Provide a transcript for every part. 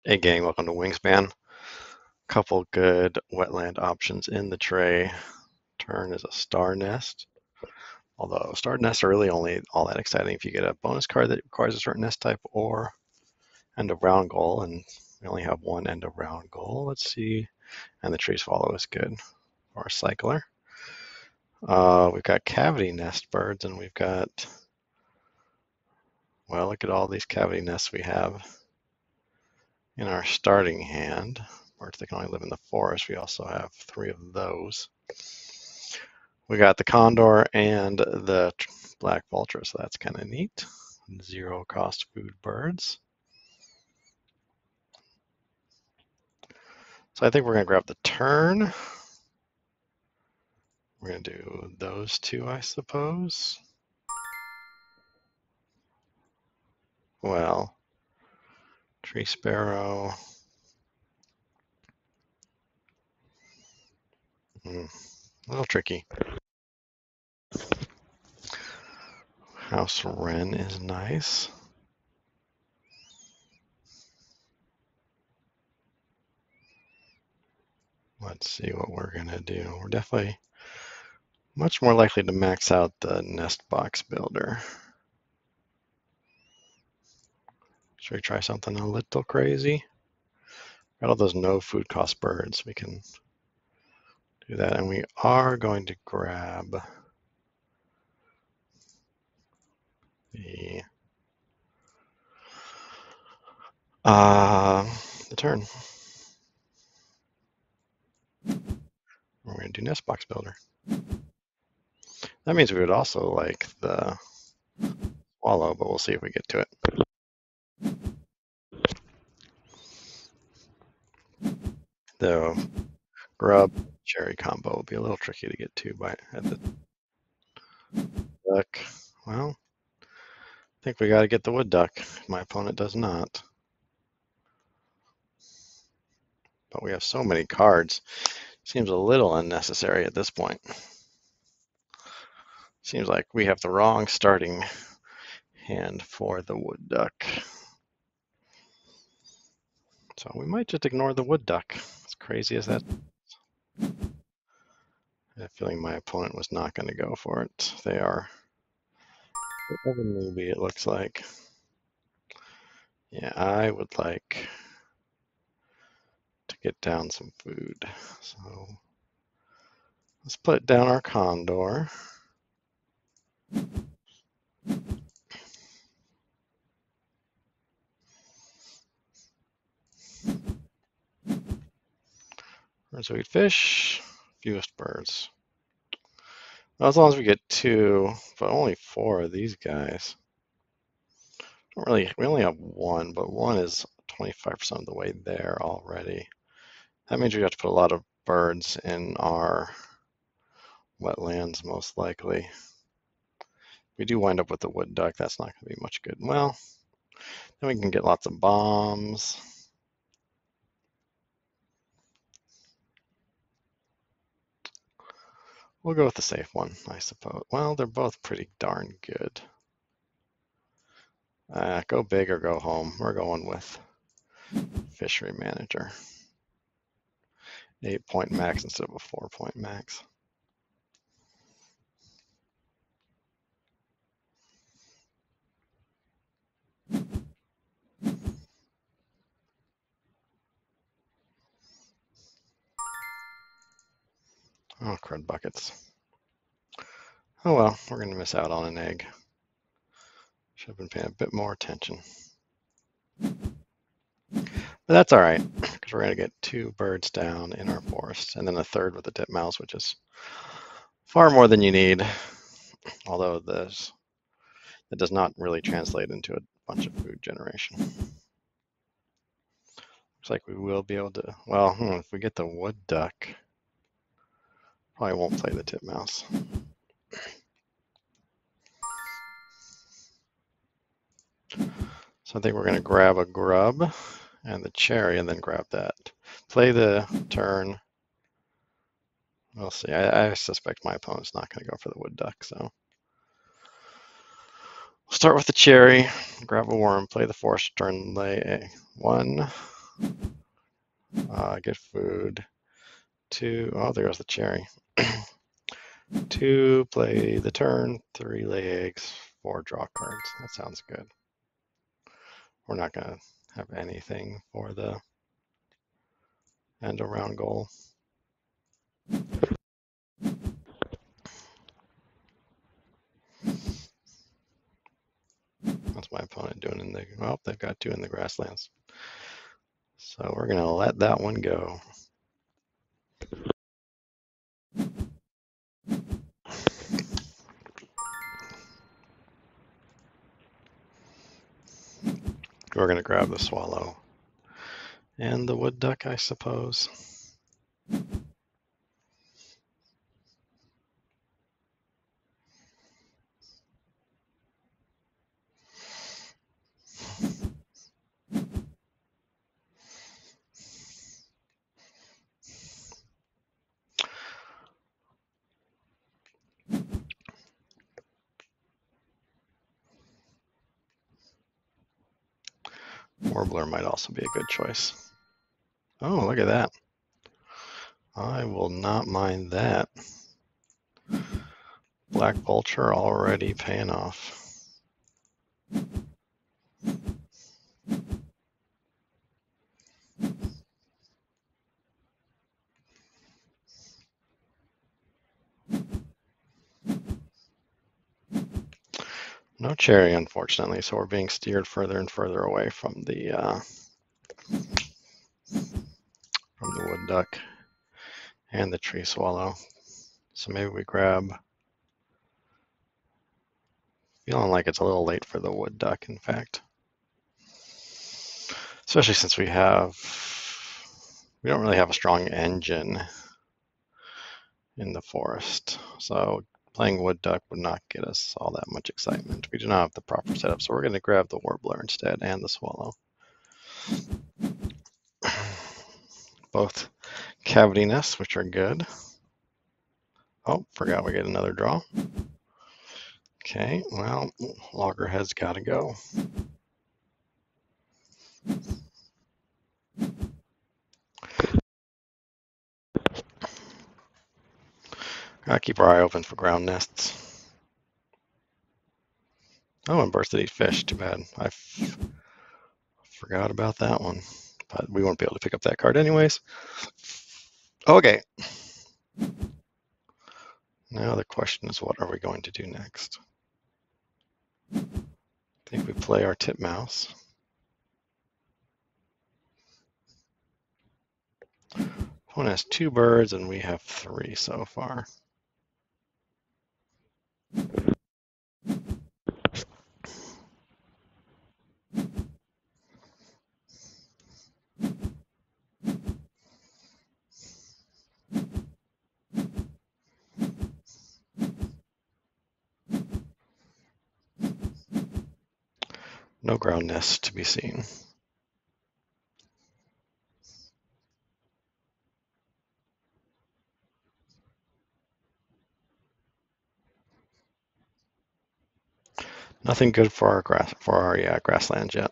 Hey gang, welcome to Wingspan. Couple good wetland options in the tray. Turn is a star nest, although star nests are really only all that exciting if you get a bonus card that requires a certain nest type or end of round goal, and we only have one end of round goal. Let's see, and the trees follow is good for a cycler. We've got cavity nest birds, and we've got, well, look at all these cavity nests we have in our starting hand. Birds that can only live in the forest. We also have 3 of those. We got the condor and the black vulture, so that's kind of neat. 0 cost food birds. So I think we're going to grab the turn. We're going to do those 2, I suppose. Well, tree sparrow. A little tricky. House wren is nice. Let's see what we're going to do. We're definitely much more likely to max out the nest box builder. Should we try something a little crazy? Got all those no food cost birds. We can do that, and we are going to grab the turn. We're going to do nest box builder. That means we would also like the swallow, but we'll see if we get to it. The grub cherry combo will be a little tricky to get to by at the duck. Well, I think we got to get the wood duck. My opponent does not. But we have so many cards. Seems a little unnecessary at this point. Seems like we have the wrong starting hand for the wood duck. So we might just ignore the wood duck. As crazy as that. I have a feeling my opponent was not going to go for it. They are a bit of a newbie, it looks like. Yeah, I would like to get down some food. So let's put down our condor. Birds we eat fish, fewest birds. Well, as long as we get 2, but only 4 of these guys. We only have 1, but 1 is 25% of the way there already. That means we have to put a lot of birds in our wetlands, most likely. If we do wind up with the wood duck, that's not going to be much good. Well, then we can get lots of bombs. We'll go with the safe one, I suppose. Well, they're both pretty darn good. Go big or go home. We're going with fishery manager. 8-point max instead of a 4-point max. Oh, crud buckets. Oh well, we're going to miss out on an egg. Should have been paying a bit more attention. But that's all right, because we're going to get 2 birds down in our forest, and then a third with the titmouse, which is far more than you need, although that does not really translate into a bunch of food generation. Looks like we will be able to, well, if we get the wood duck, probably won't play the titmouse. So I think we're going to grab a grub and the cherry and then grab that. Play the turn. We'll see. I suspect my opponent's not going to go for the wood duck, so. We'll start with the cherry, grab a worm, play the forest turn, lay a 1, Get food. 2, oh, there goes the cherry. 2, play the turn. 3, lay eggs. 4, draw cards. That sounds good. We're not going to have anything for the end of round goal. What's my opponent doing in the, well, they've got 2 in the grasslands. So we're going to let that one go. We're going to grab the swallow and the wood duck, I suppose. Warbler might also be a good choice. Oh, look at that. I will not mind that. Black Vulture already paying off. No cherry, unfortunately, so we're being steered further and further away from the wood duck and the tree swallow. So maybe we grab, feeling like it's a little late for the wood duck, in fact. Especially since we don't really have a strong engine in the forest. So playing wood duck would not get us all that much excitement. We do not have the proper setup, so we're going to grab the warbler instead and the swallow. Both cavity nests, which are good. Oh, forgot we get another draw. Okay, well, loggerhead's got to go. Gotta keep our eye open for ground nests. Oh, and birds that eat fish. Too bad. I forgot about that one. But we won't be able to pick up that card anyways. Okay. Now the question is, what are we going to do next? I think we play our titmouse. Opponent has 2 birds and we have 3 so far. No ground nests to be seen. Nothing good for our grasslands yet.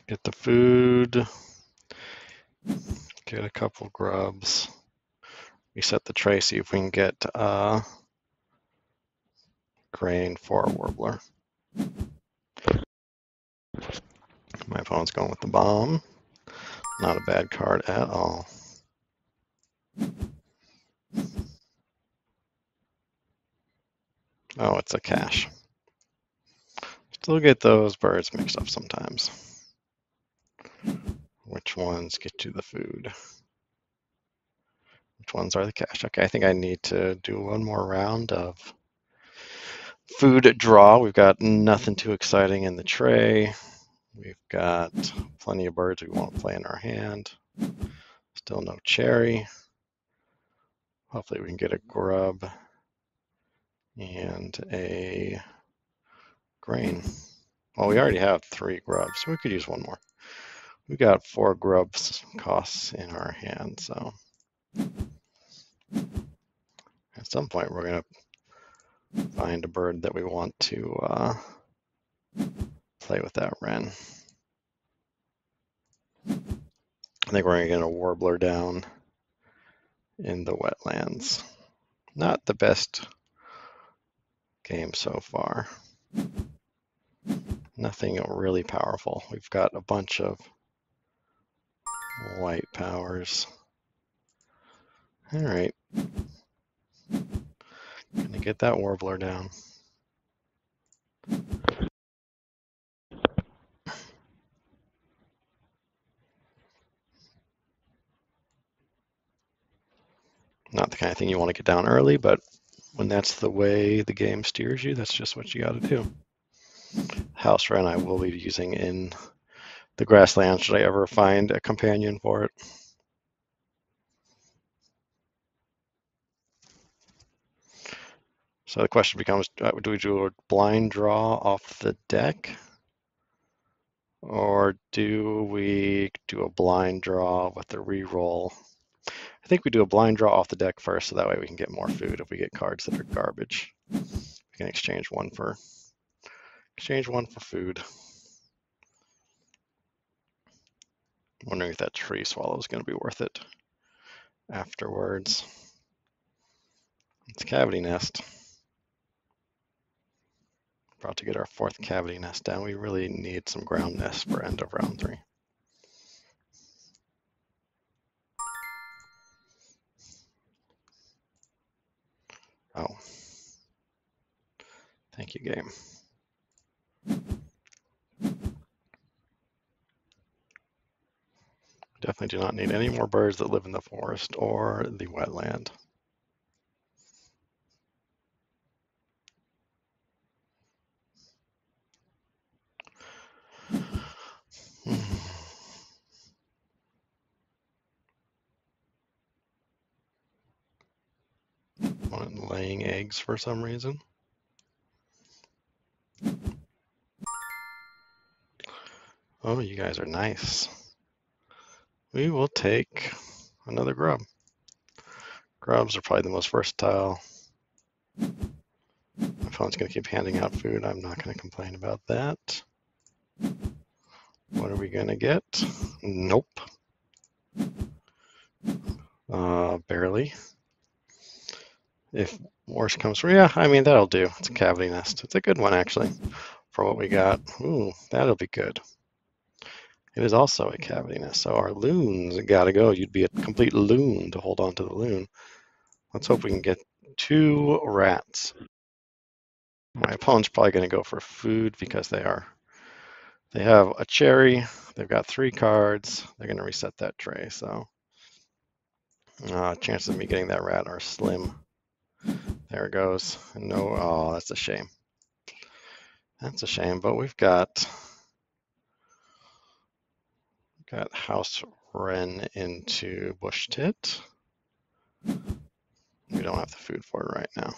Get the food. Get a couple grubs. Reset the tray, see if we can get grain for a warbler. My opponent's going with the bomb. Not a bad card at all. Oh, it's a cache. Still get those birds mixed up sometimes. Which ones get you the food? Which ones are the cache? Okay, I think I need to do one more round of food draw. We've got nothing too exciting in the tray. We've got plenty of birds we want to play in our hand. Still no cherry. Hopefully we can get a grub and a grain. Well, we already have 3 grubs, so we could use one more. We got 4 grubs costs in our hand, so At some point, we're going to find a bird that we want to play with that wren. I think we're going to get a warbler down in the wetlands. Not the best game so far. Nothing really powerful. We've got a bunch of white powers. All right. Gonna get that warbler down. Not the kind of thing you want to get down early, but when that's the way the game steers you, that's just what you got to do. House wren I will be using in the grassland should I ever find a companion for it. So the question becomes, do we do a blind draw off the deck? Or do we do a blind draw with the reroll? I think we do a blind draw off the deck first, so that way we can get more food if we get cards that are garbage. We can exchange one for food. I'm wondering if that tree swallow is going to be worth it afterwards. It's cavity nest. About to get our 4th cavity nest down. We really need some ground nests for end of round 3. Oh. Thank you, game. Definitely do not need any more birds that live in the forest or the wetland. One laying eggs for some reason. Oh, you guys are nice. We will take another grub. Grubs are probably the most versatile. My phone's going to keep handing out food. I'm not going to complain about that. What are we going to get? Nope. Barely. If worse comes from, yeah, I mean, that'll do. It's a cavity nest. It's a good one, actually, for what we got. Ooh, that'll be good. It is also a cavity nest, so our loons got to go. You'd be a complete loon to hold on to the loon. Let's hope we can get 2 rats. My opponent's probably going to go for food because they have a cherry. They've got 3 cards. They're going to reset that tray, so chances of me getting that rat are slim. There it goes. No, oh, that's a shame. That's a shame, but we've got house wren into bush tit. We don't have the food for it right now.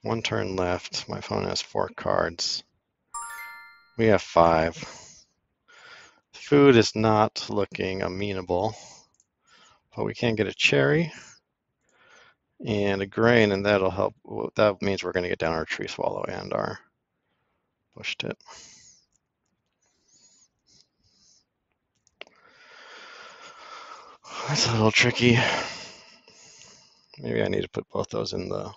1 turn left. My opponent has 4 cards. We have 5. Food is not looking amenable, but we can get a cherry and a grain, and that'll help. That means we're going to get down our tree swallow and our bush tit. That's a little tricky. Maybe I need to put both those in the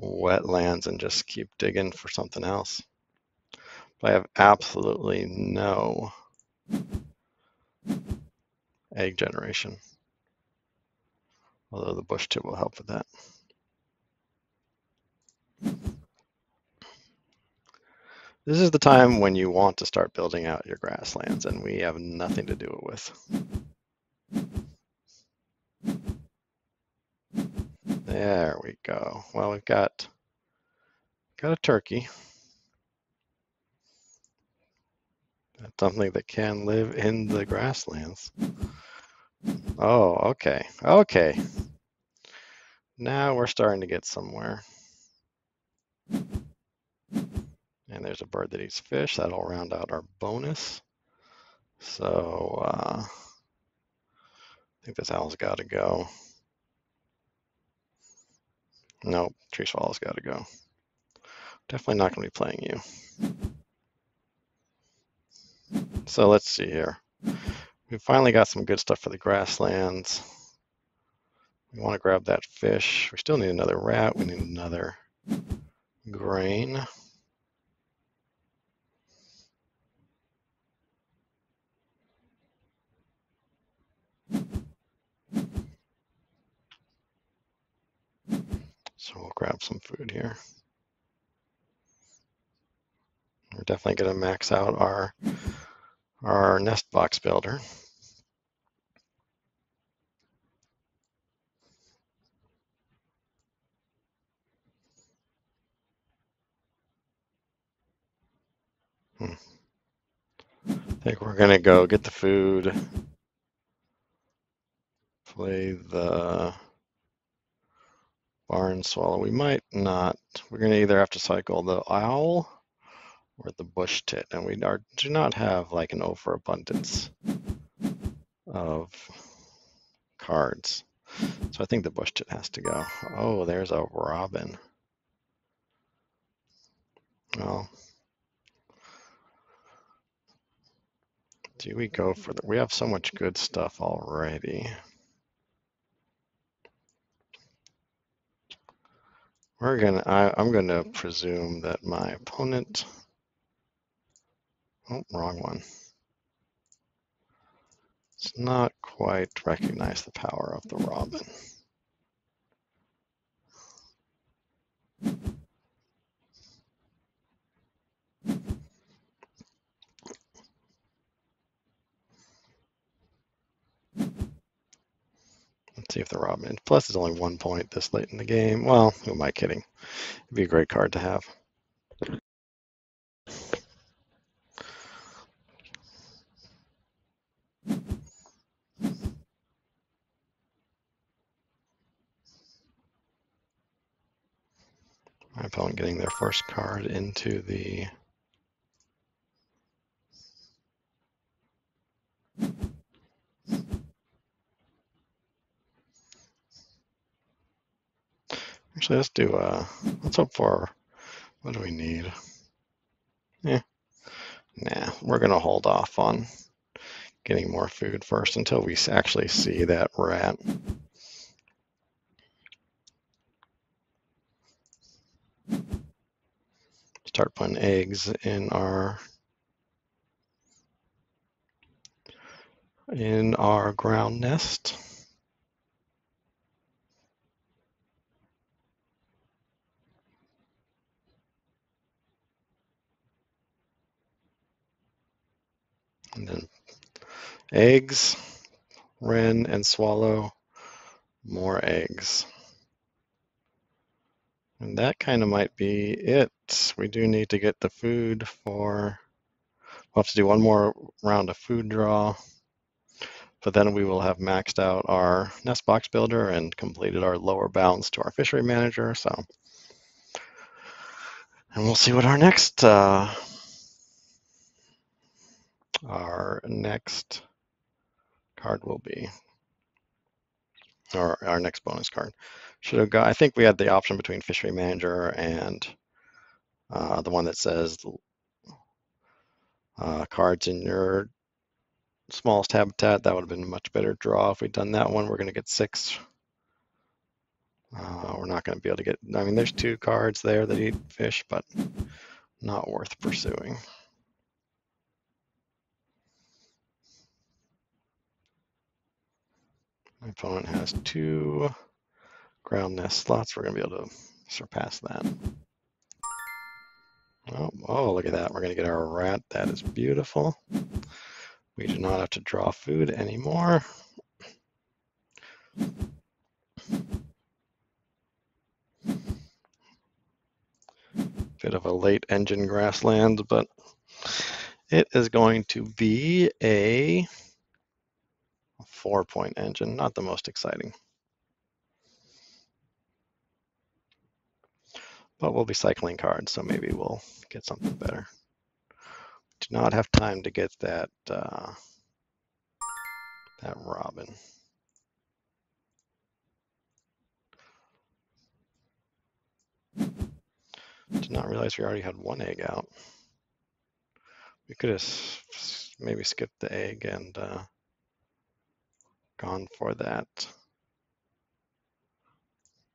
wetlands and just keep digging for something else. But I have absolutely no egg generation, although the bush tit will help with that. This is the time when you want to start building out your grasslands, and we have nothing to do it with. There we go. Well, we've got a turkey. That's something that can live in the grasslands. Oh, okay. Okay. Now we're starting to get somewhere. And there's a bird that eats fish. That'll round out our bonus. So I think this owl's got to go. Nope, tree swallow's got to go. Definitely not going to be playing you. So let's see here. We finally got some good stuff for the grasslands. We want to grab that fish. We still need another rat. We need another grain. So we'll grab some food here. We're definitely going to max out our nest box builder. I think we're going to go get the food, play the barn swallow. We might not. We're going to either have to cycle the owl or the bush tit, and we do not have like an overabundance of cards. So I think the bush tit has to go. Oh, there's a robin. Well, do we go for the? We have so much good stuff already. I'm gonna presume that my opponent. Oh, wrong one. It's not quite recognize the power of the robin. Let's see if the robin. Plus, it's only 1 point this late in the game. Well, who am I kidding? It'd be a great card to have. My opponent getting their first card into the. Actually, let's hope for, what do we need? Yeah, nah, we're gonna hold off on getting more food first until we actually see that rat. Start putting eggs in our ground nest. And then eggs, wren, and swallow, more eggs. And that kind of might be it. We do need to get the food for, we'll have to do one more round of food draw, but then we will have maxed out our nest box builder and completed our lower bounds to our fishery manager. So, and we'll see what our next card will be, or our next bonus card. Should have got, I think we had the option between fishery manager and the one that says cards in your smallest habitat. That would have been a much better draw if we'd done that one. We're going to get 6. We're not going to be able to get, I mean, there's 2 cards there that eat fish, but not worth pursuing. My opponent has 2 ground nest slots. We're going to be able to surpass that. Oh, look at that. We're going to get our rat. That is beautiful. We do not have to draw food anymore. Bit of a late engine grassland, but it is going to be a 4-point engine. Not the most exciting. But we'll be cycling cards, so maybe we'll get something better. Do not have time to get that robin. Did not realize we already had one egg out. We could have maybe skipped the egg and gone for that.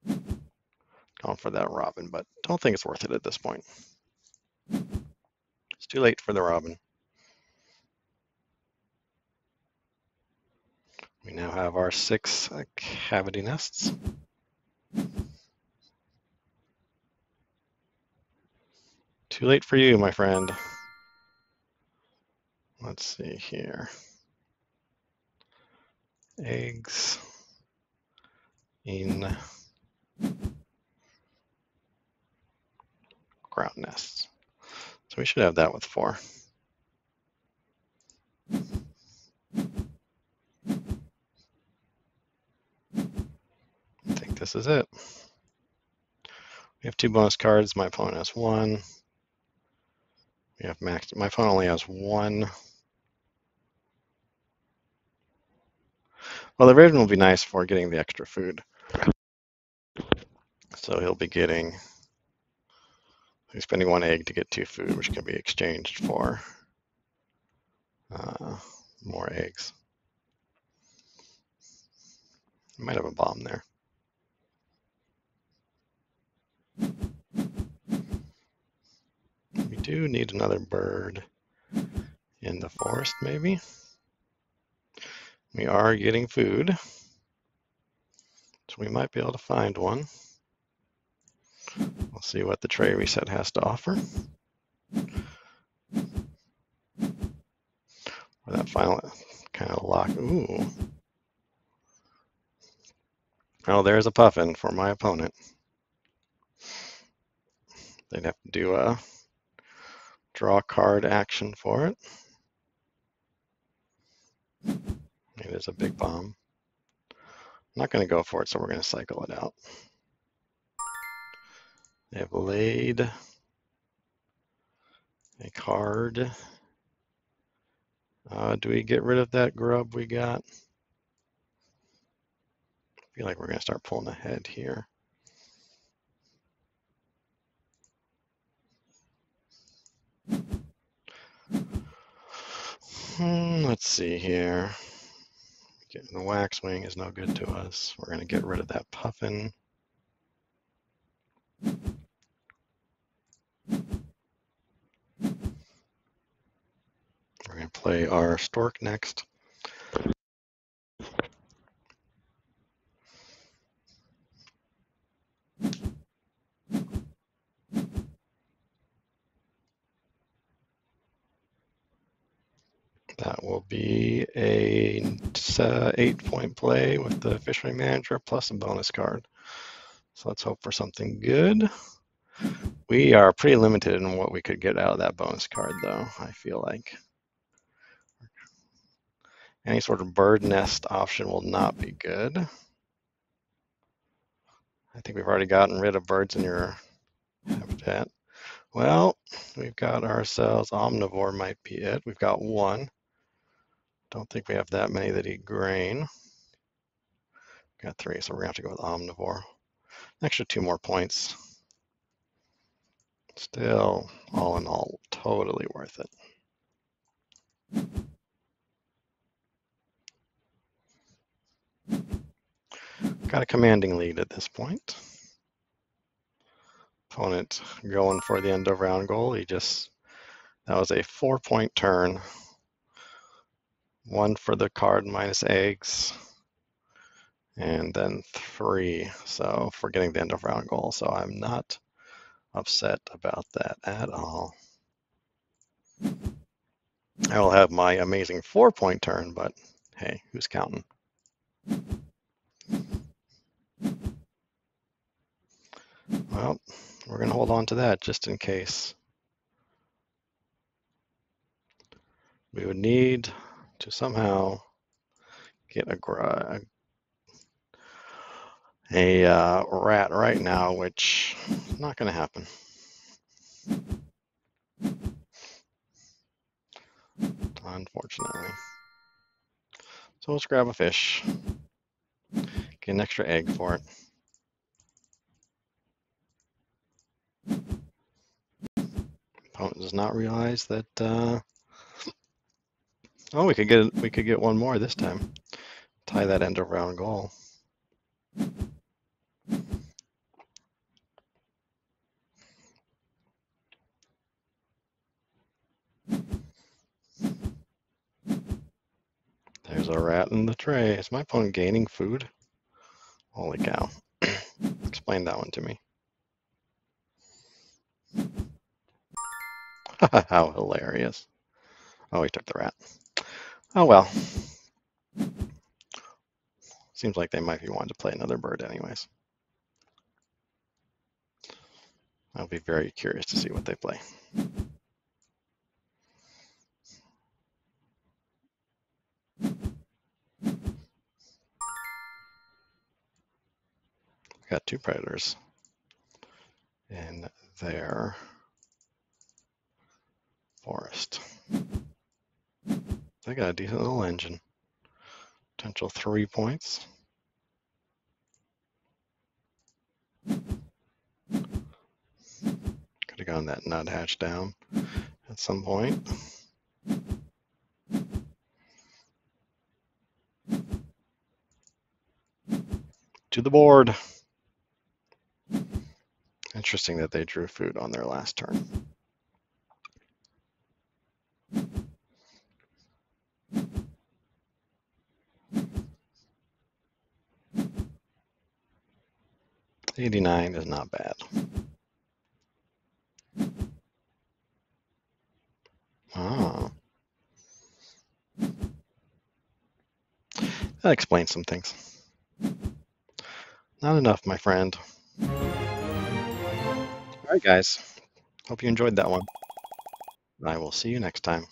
Gone for that robin, but don't think it's worth it at this point. It's too late for the robin. We now have our 6 cavity nests. Too late for you, my friend. Let's see here. Eggs in ground nests. So we should have that with 4. I think this is it. We have 2 bonus cards. My opponent has 1. We have max. My opponent only has 1. Well, the raven will be nice for getting the extra food. So he'll be getting. He's spending 1 egg to get 2 food, which can be exchanged for more eggs. He might have a bomb there. We do need another bird in the forest, maybe. We are getting food, so we might be able to find one. We'll see what the tray reset has to offer. Or that final kind of lock. Ooh. Oh, there's a puffin for my opponent. They'd have to do a draw card action for it. It is a big bomb. I'm not going to go for it, so we're going to cycle it out. They have laid a card. Do we get rid of that grub we got? I feel like we're going to start pulling ahead here. Let's see here. Getting the waxwing is no good to us. We're going to get rid of that puffin. We're going to play our stork next. That will be a 8-point play with the fishery manager plus a bonus card. So let's hope for something good. We are pretty limited in what we could get out of that bonus card, though, I feel like. Any sort of bird nest option will not be good. I think we've already gotten rid of birds in your habitat. Well, we've got ourselves omnivore might be it. We've got 1. Don't think we have that many that eat grain. Got 3, so we're going to have to go with omnivore. An extra 2 more points. Still, all in all, totally worth it. Got a commanding lead at this point. Opponent going for the end of round goal. That was a 4-point turn. 1 for the card minus eggs, and then 3. So for getting the end of round goal. So I'm not upset about that at all. I will have my amazing 4-point turn, but hey, who's counting? Well, we're going to hold on to that just in case. We would need to somehow get a rat right now, which is not going to happen. Unfortunately. So let's grab a fish. Get an extra egg for it. opponent does not realize that. Oh, we could get one more this time. Tie that end of round goal. There's a rat in the tray. Is my opponent gaining food? Holy cow. Explain that one to me. How hilarious. Oh, he took the rat. Oh well. Seems like they might be wanting to play another bird anyways. I'll be very curious to see what they play. Got two predators in their forest. They got a decent little engine. Potential 3 points. Could have gotten that nuthatch down at some point. To the board. Interesting that they drew food on their last turn. $89 is not bad. Ah. That explains some things. Not enough, my friend. All right, guys. Hope you enjoyed that one. I will see you next time.